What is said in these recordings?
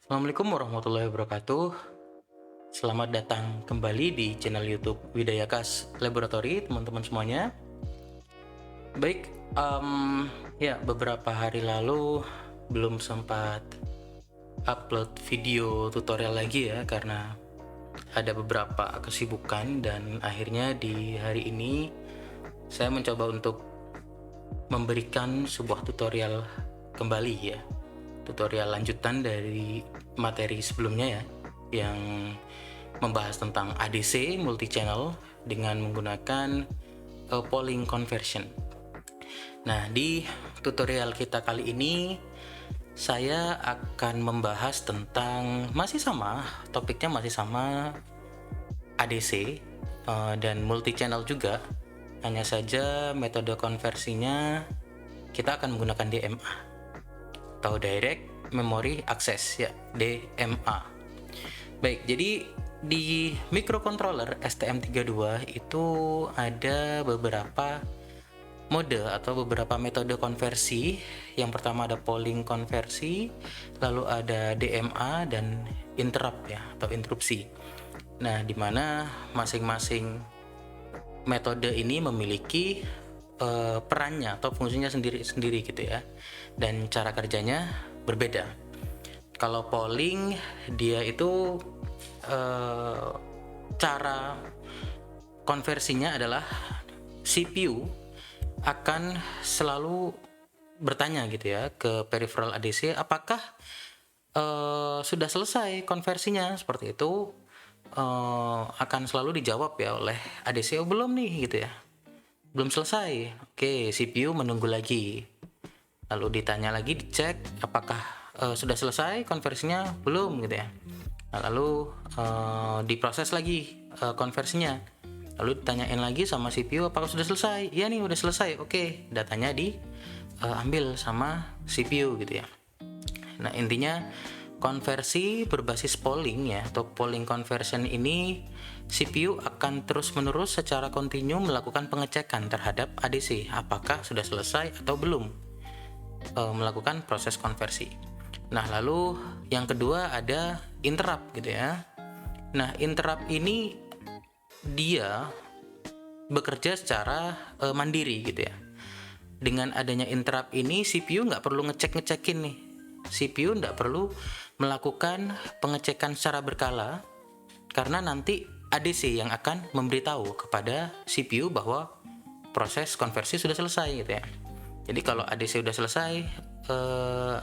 Assalamualaikum warahmatullahi wabarakatuh. Selamat datang kembali di channel YouTube Widayakas Laboratory, teman-teman semuanya. Baik, ya beberapa hari lalu belum sempat upload video tutorial lagi ya karena ada beberapa kesibukan, dan akhirnya di hari ini saya mencoba untuk memberikan sebuah tutorial kembali ya. Tutorial lanjutan dari materi sebelumnya ya, yang membahas tentang ADC multi channel dengan menggunakan polling conversion. Nah, di tutorial kita kali ini saya akan membahas tentang topiknya masih sama ADC dan multi channel juga. Hanya saja metode konversinya kita akan menggunakan DMA atau Direct Memory Access ya, DMA. Baik, jadi di microcontroller STM32 itu ada beberapa mode atau beberapa metode konversi. Yang pertama ada polling konversi, lalu ada DMA dan interrupt ya atau interupsi. Nah, di mana masing-masing metode ini memiliki perannya atau fungsinya sendiri-sendiri gitu ya, dan cara kerjanya berbeda. Kalau polling dia itu cara konversinya adalah CPU akan selalu bertanya gitu ya ke peripheral ADC apakah sudah selesai konversinya, seperti itu. Akan selalu dijawab ya oleh ADC, oh belum nih gitu ya, belum selesai. Oke, CPU menunggu lagi, lalu ditanya lagi, dicek apakah sudah selesai konversinya, belum gitu ya. Nah, lalu diproses lagi konversinya, lalu ditanyain lagi sama CPU apakah sudah selesai. Iya nih udah selesai, oke, datanya diambil sama CPU gitu ya. Nah, intinya konversi berbasis polling ya atau polling conversion ini, CPU akan terus-menerus secara kontinu melakukan pengecekan terhadap ADC apakah sudah selesai atau belum melakukan proses konversi. Nah, lalu yang kedua ada interrupt gitu ya. Nah, interrupt ini dia bekerja secara mandiri gitu ya. Dengan adanya interrupt ini, CPU nggak perlu ngecekin nih. CPU nggak perlu melakukan pengecekan secara berkala, karena nanti ADC yang akan memberitahu kepada CPU bahwa proses konversi sudah selesai gitu ya. Jadi kalau ADC udah selesai,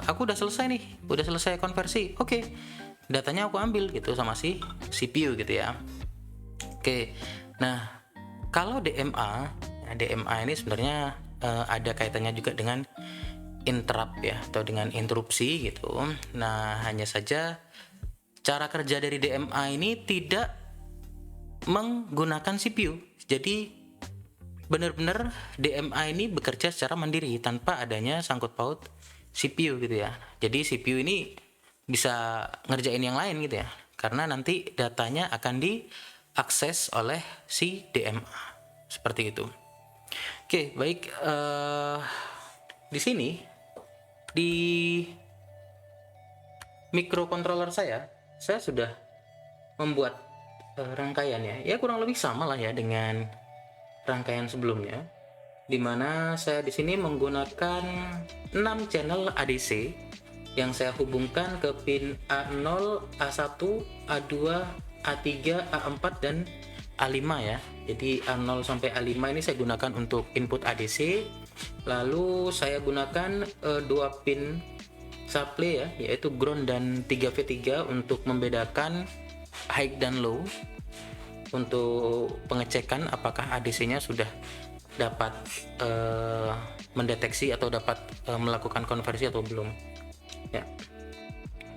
aku udah selesai nih, udah selesai konversi, oke, datanya aku ambil gitu sama si CPU gitu ya. Oke, nah kalau DMA ini sebenarnya ada kaitannya juga dengan interrupt ya atau dengan interupsi gitu. Nah, hanya saja cara kerja dari DMA ini tidak menggunakan CPU. Jadi benar-benar DMA ini bekerja secara mandiri tanpa adanya sangkut paut CPU gitu ya. Jadi CPU ini bisa ngerjain yang lain gitu ya, karena nanti datanya akan diakses oleh si DMA seperti itu. Oke, baik. Di sini di microcontroller saya sudah membuat rangkaian ya kurang lebih sama lah ya dengan rangkaian sebelumnya, dimana saya di sini menggunakan 6 channel ADC yang saya hubungkan ke pin A0, A1, A2, A3, A4 dan A5 ya. Jadi A0 sampai A5 ini saya gunakan untuk input ADC. Lalu saya gunakan 2 pin supply ya, yaitu ground dan 3V3 untuk membedakan high dan low, untuk pengecekan apakah ADC-nya sudah dapat mendeteksi atau dapat melakukan konversi atau belum ya.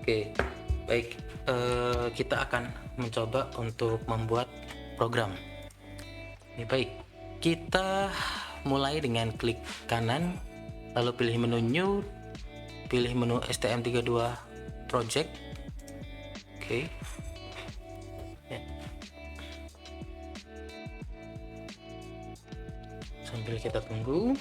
Oke, baik, kita akan mencoba untuk membuat program ini. Baik, kita mulai dengan klik kanan, lalu pilih menu new, pilih menu STM32 project. Oke ya. Sambil kita tunggu.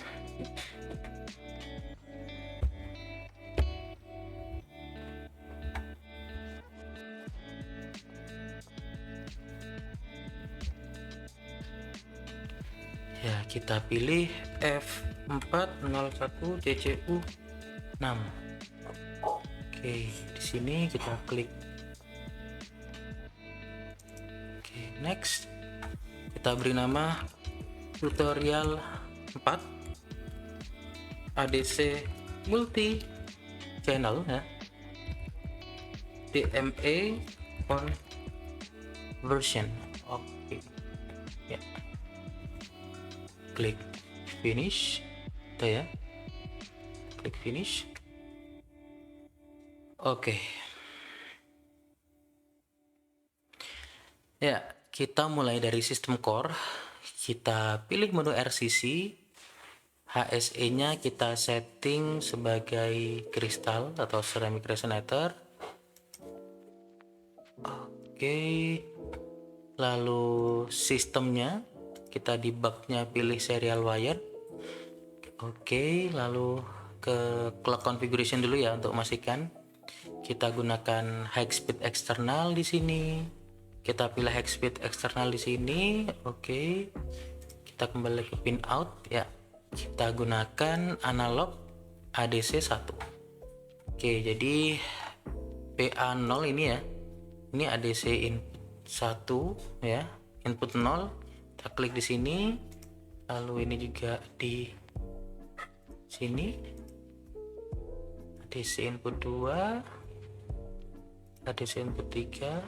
Ya, kita pilih F401 CCU 6. Oke, di sini kita klik. Oke, next. Kita beri nama tutorial 4 ADC multi channel ya. DMA conversion. Oke. Ya. Klik finish. Kita ya. Klik finish. Oke. Ya, kita mulai dari sistem core. Kita pilih menu RCC. HSE-nya kita setting sebagai kristal atau ceramic resonator. Oke. Lalu sistemnya kita di bug-nya pilih serial wire. Oke, lalu ke clock configuration dulu ya untuk memastikan. Kita gunakan high speed eksternal di sini. Kita pilih high speed eksternal di sini. Oke. Kita kembali ke pin out ya. Kita gunakan analog ADC 1. Oke, jadi PA0 ini ya. Ini ADC input 1 ya. Input 0. Kita klik di sini. Lalu ini juga di sini. ADC input 2. ADC input 3.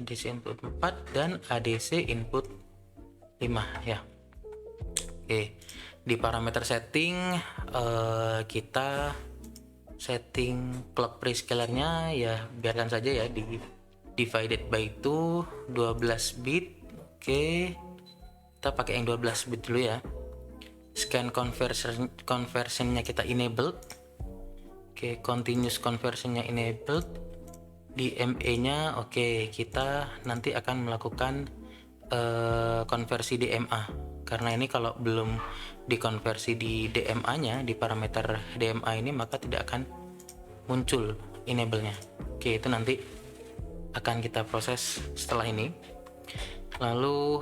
ADC input 4 dan ADC input 5 ya. Oke, di parameter setting kita setting clock prescalernya ya biarkan saja ya di divided by 2 12 bit. Oke, kita pakai yang 12 bit dulu ya. Scan conversionnya kita enabled. Oke, continuous conversionnya enabled. DMA nya oke, kita nanti akan melakukan konversi DMA. Karena ini kalau belum dikonversi di DMA-nya, di parameter DMA ini, maka tidak akan muncul enable-nya. Oke, itu nanti akan kita proses setelah ini. Lalu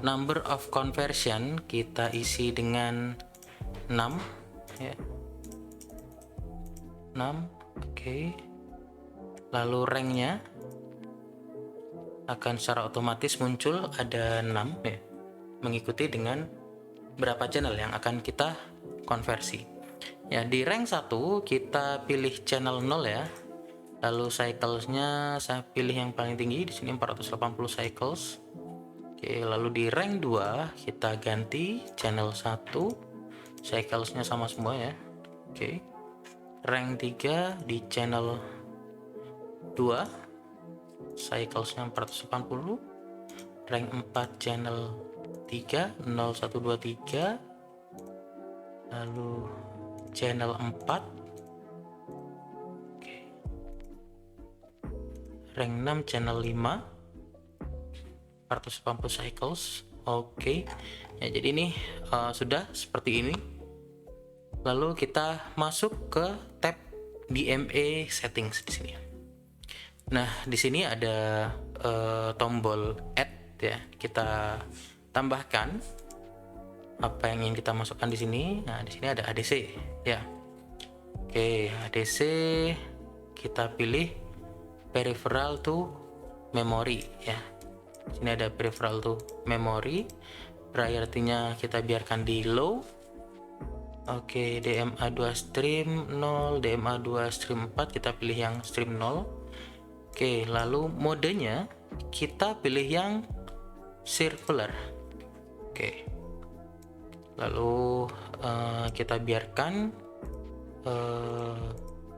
number of conversion kita isi dengan 6 ya. 6. Oke. Lalu rank-nya akan secara otomatis muncul ada 6 ya. Mengikuti dengan berapa channel yang akan kita konversi. Ya, di rank 1 kita pilih channel 0 ya. Lalu cycles-nya saya pilih yang paling tinggi di sini 480 cycles. Oke, lalu di rank 2 kita ganti channel 1. Cycles-nya sama semua ya. Oke. Rank 3 di channel 2. Cycles-nya 480. Rank 4 channel 3 0123. Lalu channel 4. Oke. Rank 6 channel 5 480 cycles. Oke. Ya, jadi ini sudah seperti ini. Lalu kita masuk ke tab DMA settings di sini. Nah, di sini ada tombol add ya. Kita tambahkan apa yang ingin kita masukkan di sini. Nah, di sini ada ADC ya. Oke, ADC kita pilih peripheral to memory ya. Di sini ada peripheral to memory. Priority-nya kita biarkan di low. Oke, DMA 2 stream 0, DMA 2 stream 4 kita pilih yang stream 0. Oke, lalu modenya kita pilih yang circular. Oke. Lalu kita biarkan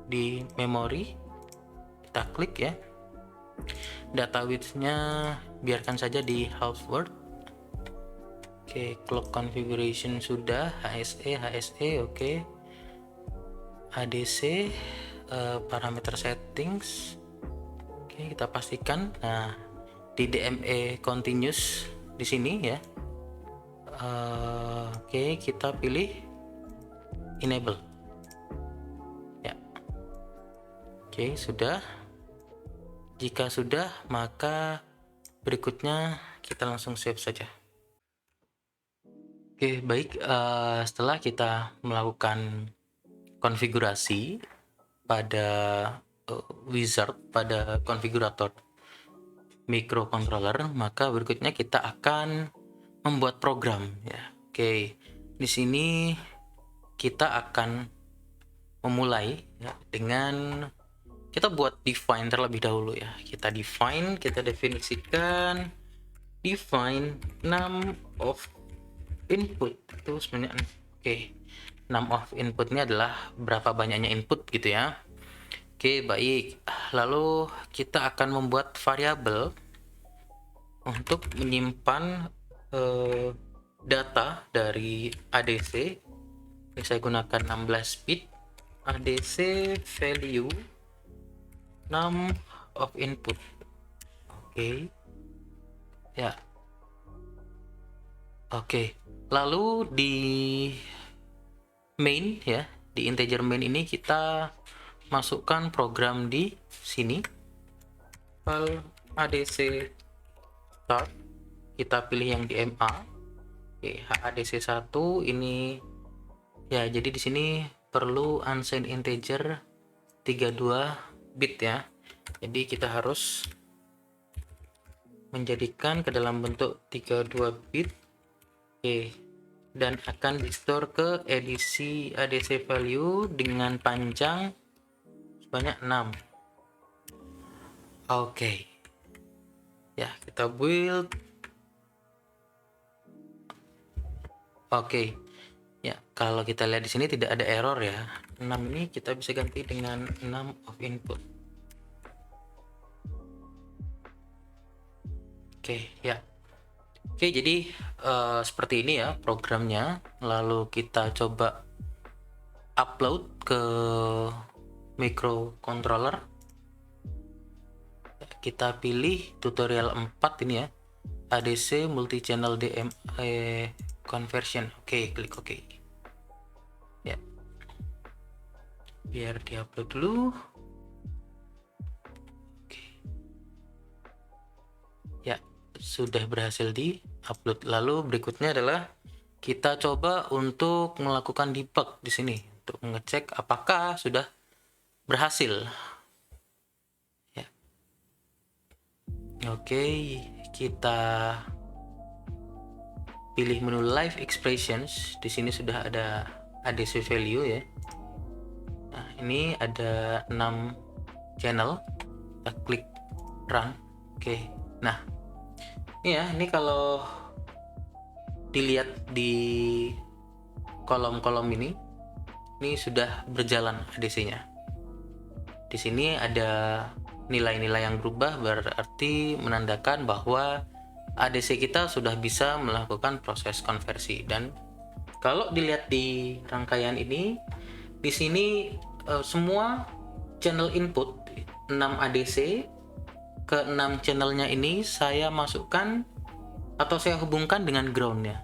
di memori. Kita klik ya. Data width-nya biarkan saja di half word. Oke, clock configuration sudah, HSE oke. ADC parameter settings. Oke, kita pastikan. Nah, di DMA continuous di sini ya. Oke, kita pilih enable. Ya. Oke, sudah. Jika sudah, maka berikutnya kita langsung save saja. Oke, baik. Setelah kita melakukan konfigurasi pada wizard, pada konfigurator microcontroller, maka berikutnya kita akan membuat program ya. Oke, di sini kita akan memulai ya dengan kita buat define terlebih dahulu ya. Kita definisikan define num of input itu sebenarnya oke. Num of input ini adalah berapa banyaknya input gitu ya. Oke, baik. Lalu kita akan membuat variabel untuk menyimpan data dari ADC. Saya gunakan 16 bit ADC value num of input. Oke. Ya. Oke. Lalu di main ya, di integer main ini kita masukkan program di sini. File ADC start. Kita pilih yang di MA. Oke, HADC1 ini ya, jadi di sini perlu unsigned integer 32 bit ya. Jadi kita harus menjadikan ke dalam bentuk 32 bit. Oke, dan akan di store ke edisi ADC value dengan panjang sebanyak 6. Oke. Ya, kita build. Oke. Ya, kalau kita lihat di sini tidak ada error ya. 6 ini kita bisa ganti dengan 6 of input. Oke, ya. Oke, jadi seperti ini ya programnya. Lalu kita coba upload ke microcontroller. Kita pilih tutorial 4 ini ya. ADC multi channel DMA conversion. Oke, klik OK. Ya. Biar diupload dulu. Oke. Ya, sudah berhasil di-upload. Lalu berikutnya adalah kita coba untuk melakukan debug di sini untuk mengecek apakah sudah berhasil. Ya. Oke, kita pilih menu Live Expressions. Di sini sudah ada ADC value ya. Nah, ini ada 6 channel. Kita klik run. Oke. Nah, ini kalau dilihat di kolom-kolom ini sudah berjalan ADC-nya. Di sini ada nilai-nilai yang berubah, berarti menandakan bahwa ADC kita sudah bisa melakukan proses konversi. Dan kalau dilihat di rangkaian ini, di sini semua channel input 6 ADC ke 6 channelnya ini saya masukkan atau saya hubungkan dengan groundnya.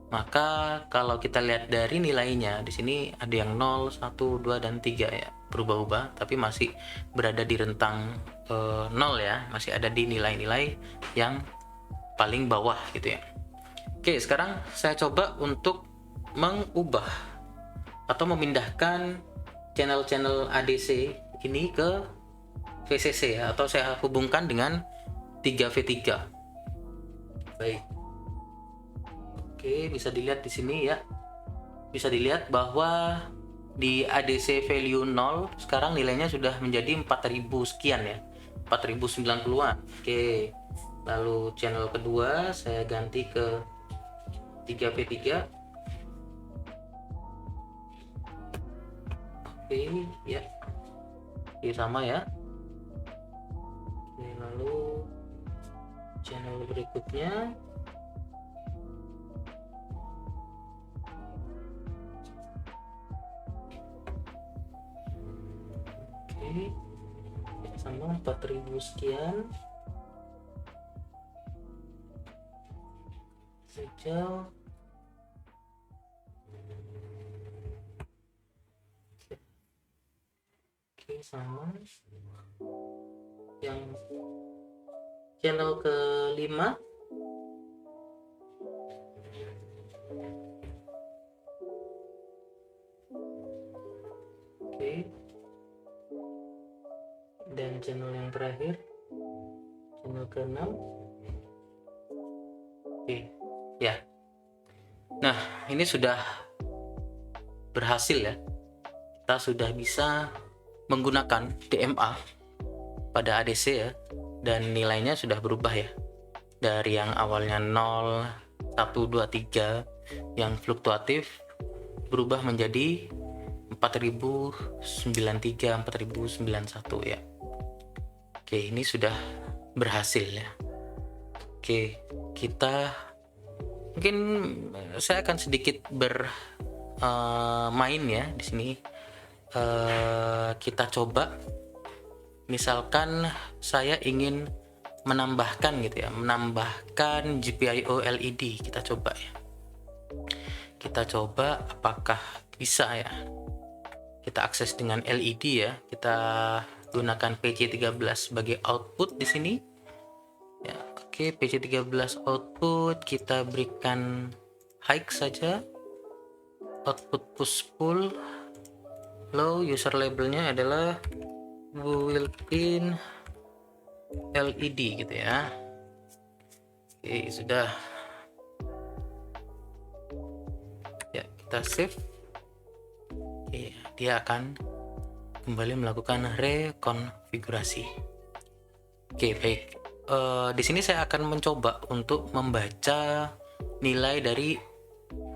Maka kalau kita lihat dari nilainya, di sini ada yang 0, 1, 2, dan 3 ya, berubah-ubah, tapi masih berada di rentang 0 ya, masih ada di nilai-nilai yang paling bawah gitu ya. Oke, sekarang saya coba untuk mengubah atau memindahkan channel-channel ADC ini ke VCC ya, atau saya hubungkan dengan 3V3. Baik. Oke, bisa dilihat di sini ya. Bisa dilihat bahwa di ADC value 0 sekarang nilainya sudah menjadi 4000 sekian ya. 4090-an. Oke. Lalu channel kedua saya ganti ke 3V3. Oke, ya. Oke, sama ya. Oke, lalu channel berikutnya sama 4000 sekian sejauh sama yang channel kelima Oke. Dan channel yang terakhir, channel ke-6. Oke. Ya. Nah, ini sudah berhasil ya. Kita sudah bisa menggunakan DMA pada ADC ya, dan nilainya sudah berubah ya. Dari yang awalnya 0, 1, 2, 3 yang fluktuatif berubah menjadi 4093, 4091 ya. Oke, ini sudah berhasil ya. Oke, kita mungkin saya akan sedikit bermain ya di sini. Kita coba, misalkan saya ingin menambahkan gitu ya, menambahkan GPIO LED. Kita coba ya. Kita coba apakah bisa ya. Kita akses dengan LED ya. Kita gunakan PC13 sebagai output di sini. Ya, oke, PC13 output kita berikan high saja. Output push pull. Low, user labelnya adalah built-in LED gitu ya. Oke, sudah. Ya, kita save. Oke, dia akan kembali melakukan rekonfigurasi. Oke, baik. Di sini saya akan mencoba untuk membaca nilai dari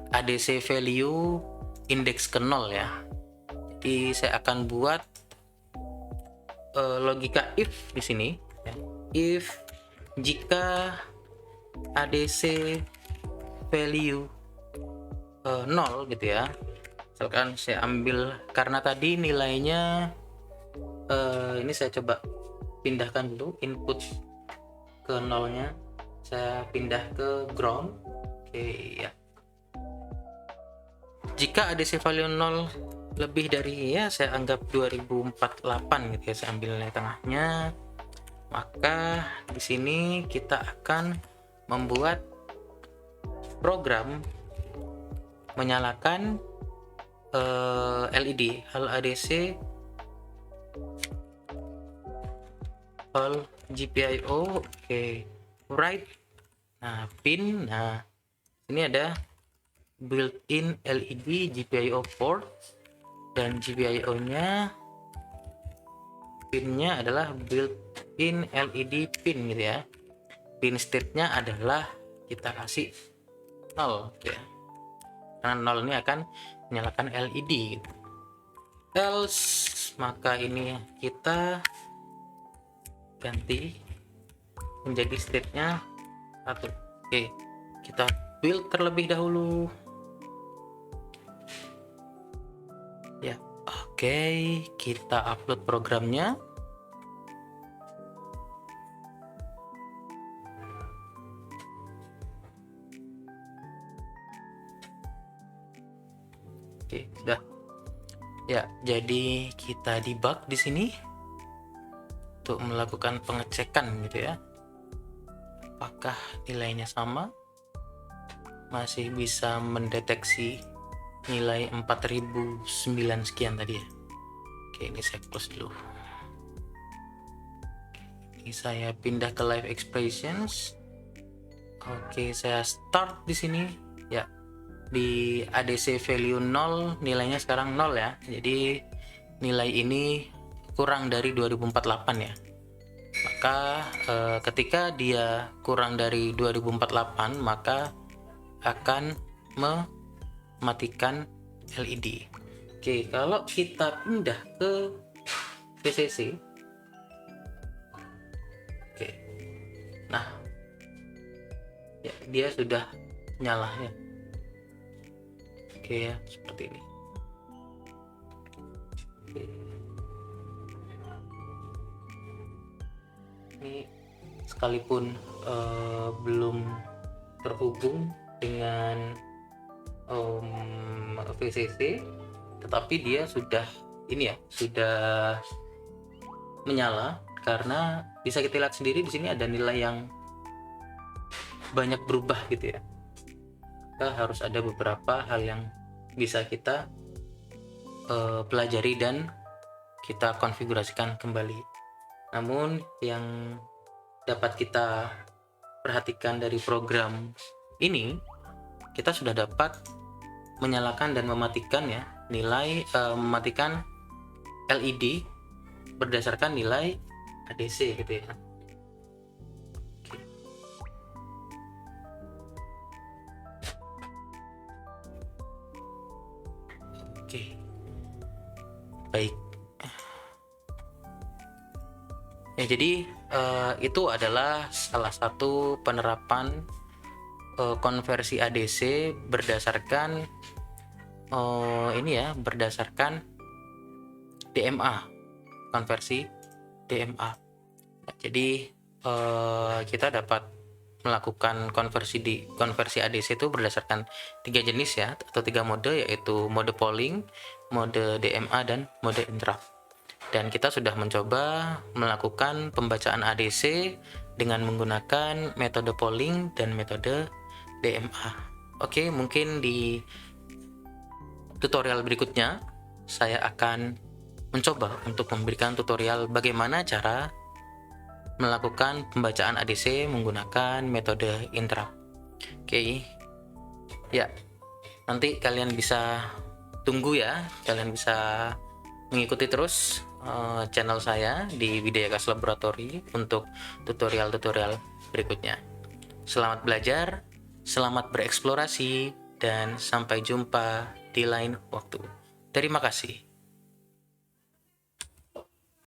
ADC value index ke 0 ya. Jadi saya akan buat logika if di sini ya. If jika ADC value 0 gitu ya. Misalkan saya ambil, karena tadi nilainya ini saya coba pindahkan dulu input ke 0-nya, saya pindah ke ground. Oke ya. Jika ADC value 0 lebih dari, ya saya anggap 2048 gitu ya, saya ambil nilai tengahnya, maka di sini kita akan membuat program menyalakan LED hal ADC hal GPIO. Oke, right. Nah, pin, nah ini ada built-in LED GPIO port, dan GPIO nya pinnya adalah built-in LED pin gitu ya. Pin state nya adalah kita kasih 0 gitu ya, karena 0 ini akan menyalakan LED gitu. Else, maka ini kita ganti menjadi state nya 1. Oke, kita build terlebih dahulu ya. Oke, kita upload programnya. Oke, sudah ya. Jadi kita debug di sini untuk melakukan pengecekan gitu ya, apakah nilainya sama, masih bisa mendeteksi nilai 4009 sekian tadi ya. Oke, ini saya close dulu. Ini saya pindah ke live expressions. Oke, saya start di sini ya. Di ADC value 0, nilainya sekarang 0 ya. Jadi nilai ini kurang dari 2048 ya. Maka ketika dia kurang dari 2048, maka akan mematikan LED. Oke, kalau kita pindah ke VCC, oke, nah ya, dia sudah nyala ya. Oke ya, seperti ini. Oke. Ini sekalipun belum terhubung dengan VCC, tetapi dia sudah ini ya, sudah menyala, karena bisa kita lihat sendiri di sini ada nilai yang banyak berubah gitu ya. Harus ada beberapa hal yang bisa kita pelajari dan kita konfigurasikan kembali. Namun yang dapat kita perhatikan dari program ini, kita sudah dapat menyalakan dan mematikan ya mematikan LED berdasarkan nilai ADC gitu ya. Oke. Baik. Ya, jadi itu adalah salah satu penerapan konversi ADC berdasarkan berdasarkan DMA, konversi DMA. Nah, jadi kita dapat melakukan konversi ADC itu berdasarkan 3 jenis ya, atau 3 mode, yaitu mode polling, mode DMA, dan mode interrupt. Dan kita sudah mencoba melakukan pembacaan ADC dengan menggunakan metode polling dan metode DMA. Oke, mungkin di tutorial berikutnya saya akan mencoba untuk memberikan tutorial bagaimana cara melakukan pembacaan ADC menggunakan metode interrupt. Oke. Ya, nanti kalian bisa tunggu ya, kalian bisa mengikuti terus channel saya di Wideyakas Laboratory untuk tutorial-tutorial berikutnya. Selamat belajar, selamat bereksplorasi, dan sampai jumpa di lain waktu. Terima kasih.